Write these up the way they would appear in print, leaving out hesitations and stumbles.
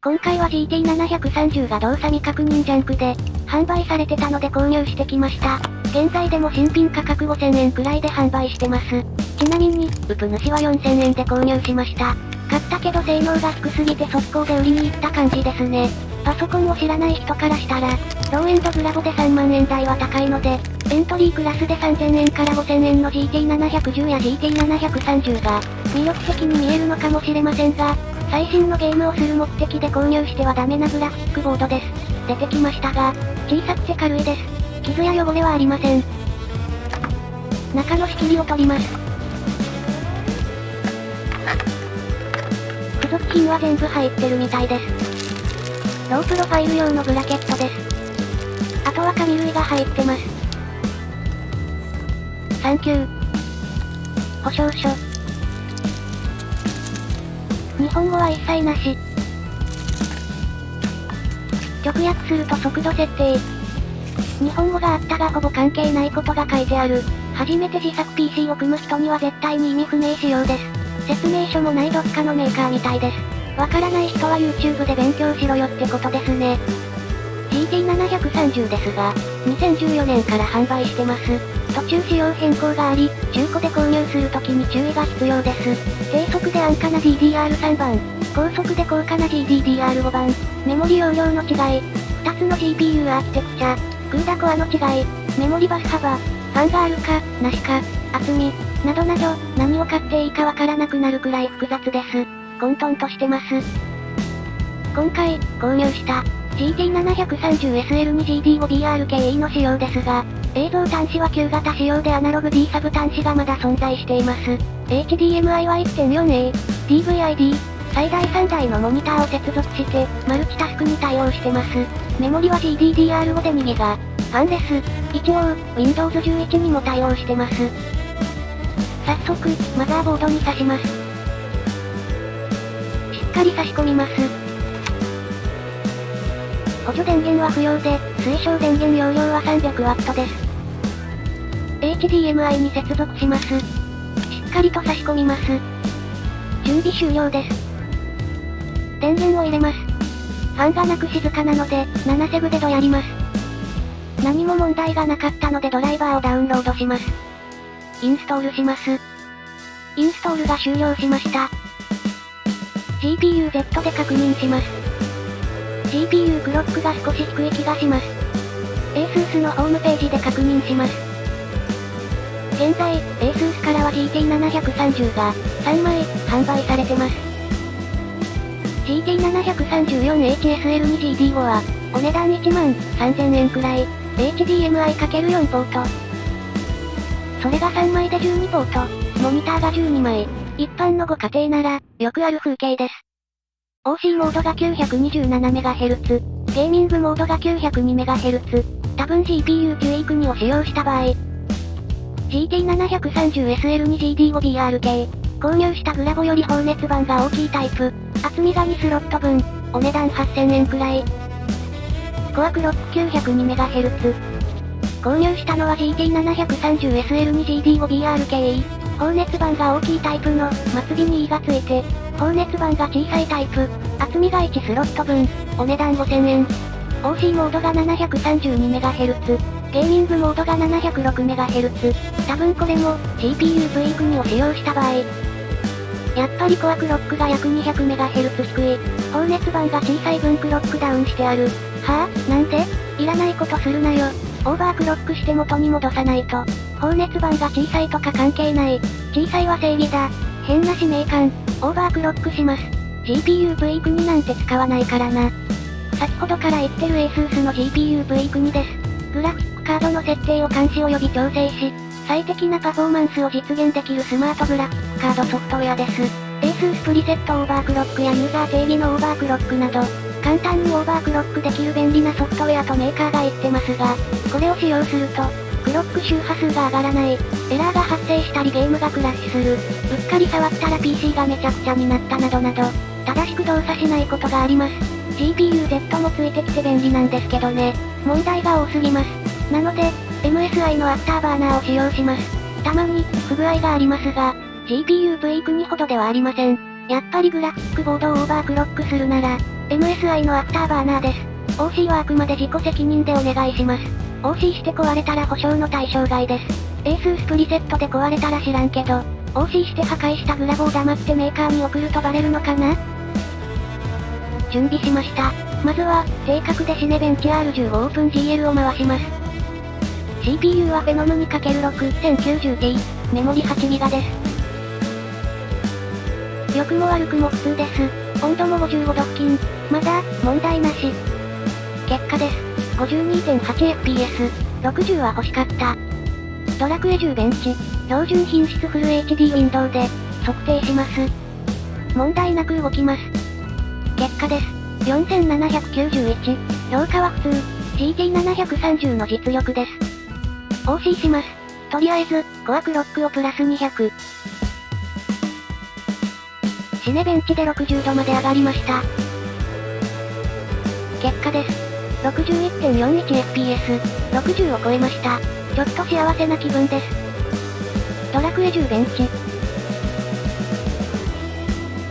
今回は GT730 が動作未確認ジャンクで、販売されてたので購入してきました。現在でも新品価格5000円くらいで販売してます。ちなみに、ウプ主は4000円で購入しました。買ったけど性能が低すぎて速攻で売りに行った感じですね。パソコンを知らない人からしたら、ローエンドグラボで3万円台は高いので、エントリークラスで3000円から5000円の GT710 や GT730 が、魅力的に見えるのかもしれませんが、最新のゲームをする目的で購入してはダメなグラフィックボードです。出てきましたが、小さくて軽いです。傷や汚れはありません。中の仕切りを取ります。付属品は全部入ってるみたいです。ロープロファイル用のブラケットです。あとは紙類が入ってます。サンキュー。保証書。日本語は一切なし。直訳すると速度設定。日本語があったがほぼ関係ないことが書いてある。初めて自作 PC を組む人には絶対に意味不明仕様です。説明書もないどっかのメーカーみたいです。わからない人は YouTube で勉強しろよってことですね。GT730 ですが、2014年から販売してます。途中仕様変更があり、中古で購入するときに注意が必要です。低速で安価な DDR3 番、高速で高価な GDDR5 番、メモリ容量の違い、2つの GPU アーキテクチャ、CUDA コアの違い、メモリバス幅、ファンがあるか、なしか、厚み、などなど、何を買っていいかわからなくなるくらい複雑です。混沌としてます。今回、購入した、GT730SL に GD5BRKE の仕様ですが、映像端子は旧型仕様でアナログ D サブ端子がまだ存在しています。HDMI は 1.4A、DVI-D、最大3台のモニターを接続して、マルチタスクに対応してます。メモリは GDDR5 で 2GB。ファンレス。一応、Windows 11にも対応してます。早速、マザーボードに挿します。しっかり差し込みます。補助電源は不要で、推奨電源容量は 300W です。HDMI に接続します。しっかりと差し込みます。準備終了です。電源を入れます。ファンがなく静かなので、7セグでやります。何も問題がなかったのでドライバーをダウンロードします。インストールします。インストールが終了しました。GPU-Z で確認します。GPU クロックが少し低い気がします。ASUS のホームページで確認します。現在、ASUS からは GT730 が3枚販売されてます。GT734HSL に GD5 はお値段1万3000円くらい。HDMI×4 ポート。それが3枚で12ポート。モニターが12枚。一般のご家庭なら、よくある風景です。OC モードが 927MHz。ゲーミングモードが 902MHz。多分 GPU 9位国を使用した場合。GT730SL に GD5BRK。購入したグラボより放熱板が大きいタイプ。厚みが2スロット分。お値段8000円くらい。コアクロック 902MHz。購入したのは GT730SL に GD5BRKE。放熱板が大きいタイプの、末尾に E がついて、放熱板が小さいタイプ、厚みが1スロット分、お値段5000円。OC モードが 732MHz、ゲーミングモードが 706MHz。多分これも、GPU-V 国を使用した場合。やっぱりコアクロックが約 200MHz 低い。放熱板が小さい分クロックダウンしてある。はぁ、なんで？いらないことするなよ。オーバークロックして元に戻さないと。放熱板が小さいとか関係ない。小さいは正義だ。変な使命感。オーバークロックします。GPU-V 国なんて使わないからな。先ほどから言ってる ASUS の GPU-V 国です。グラフィックカードの設定を監視及び調整し、最適なパフォーマンスを実現できるスマートグラフィックカードソフトウェアです。ASUS プリセットオーバークロックやユーザー定義のオーバークロックなど、簡単にオーバークロックできる便利なソフトウェアとメーカーが言ってますが、これを使用すると、クロック周波数が上がらない、エラーが発生したりゲームがクラッシュする、うっかり触ったら PC がめちゃくちゃになったなどなど、正しく動作しないことがあります。GPU-Z もついてきて便利なんですけどね、問題が多すぎます。なので、MSI のアフターバーナーを使用します。たまに、不具合がありますが、GPU-V 国ほどではありません。やっぱりグラフィックボードをオーバークロックするなら、MSI のアフターバーナーです。OC はあくまで自己責任でお願いします。OC して壊れたら保証の対象外です。ASUS プリセットで壊れたら知らんけど、OC して破壊したグラボを黙ってメーカーに送るとバレるのかな？準備しました。まずは、正確でシネベンチ R10 オープン GL を回します。CPU はフェノム 2×6 1090Ti、メモリ 8GB です。良くも悪くも普通です。温度も55度付近。まだ、問題なし。結果です。52.8fps。60は欲しかった。ドラクエ10ベンチ。標準品質フル HD ウィンドウで、測定します。問題なく動きます。結果です。4791。評価は普通。GT730 の実力です。OC します。とりあえず、コアクロックをプラス200。シネベンチで60度まで上がりました。結果です。61.41fps。60を超えました。ちょっと幸せな気分です。ドラクエ10ベンチ。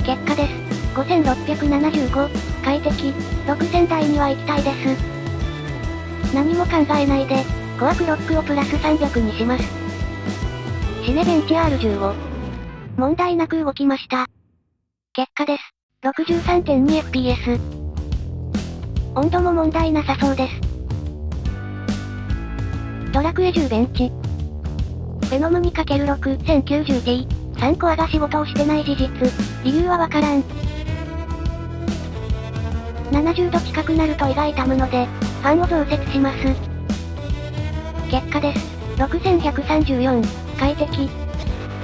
結果です。5675。快適。6000台には行きたいです。何も考えないで、コアクロックをプラス300にします。シネベンチ R10 を。問題なく動きました。結果です。63.2fps。温度も問題なさそうです。ドラクエ10ベンチ。フェノム 2×6 1090Ti。3コアが仕事をしてない事実。理由はわからん。70度近くなると胃が痛むので、ファンを増設します。結果です。6134。快適。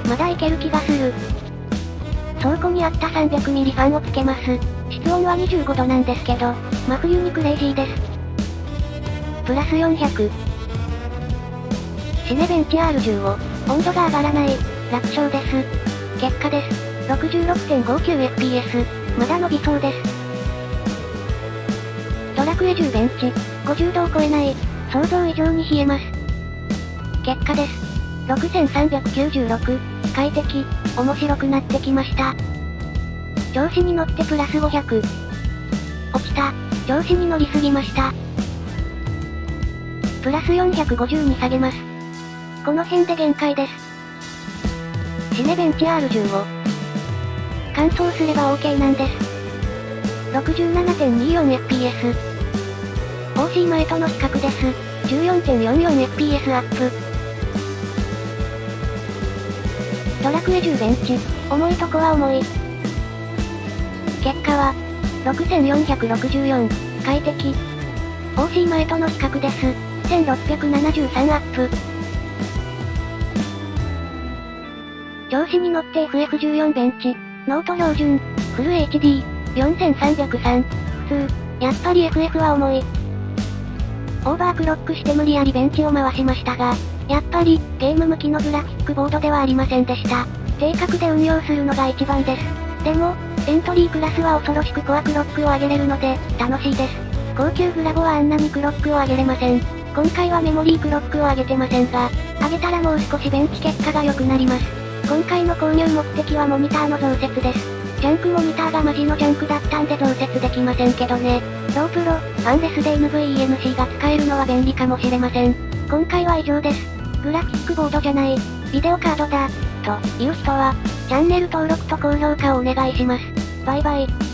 まだいける気がする。倉庫にあった 300mm ファンをつけます。室温は25度なんですけど、真冬にクレイジーです。プラス400。シネベンチ R10 を、温度が上がらない、楽勝です。結果です。66.59fps。まだ伸びそうです。ドラクエ10ベンチ、50度を超えない、想像以上に冷えます。結果です。6396。快適。面白くなってきました。調子に乗ってプラス500。落ちた。調子に乗りすぎました。プラス450に下げます。この辺で限界です。シネベンチ R10 を。乾燥すれば OK なんです。67.24fps。OC 前との比較です。14.44fps アップ。ドラクエ10ベンチ。重いとこは重い。結果は、6464。快適。OC 前との比較です。1673アップ。調子に乗って FF14 ベンチ。ノート標準。フル HD。4303。普通。やっぱり FF は重い。オーバークロックして無理やりベンチを回しましたが、やっぱり、ゲーム向きのグラフィックボードではありませんでした。正確で運用するのが一番です。でも、エントリークラスは恐ろしくコアクロックを上げれるので、楽しいです。高級グラボはあんなにクロックを上げれません。今回はメモリークロックを上げてませんが、上げたらもう少しベンチ結果が良くなります。今回の購入目的はモニターの増設です。ジャンクモニターがマジのジャンクだったんで増設できませんけどね。ロープロ、ファンレスで NVENC が使えるのは便利かもしれません。今回は以上です。グラフィックボードじゃない、ビデオカードだ、という人は、チャンネル登録と高評価をお願いします。バイバイ。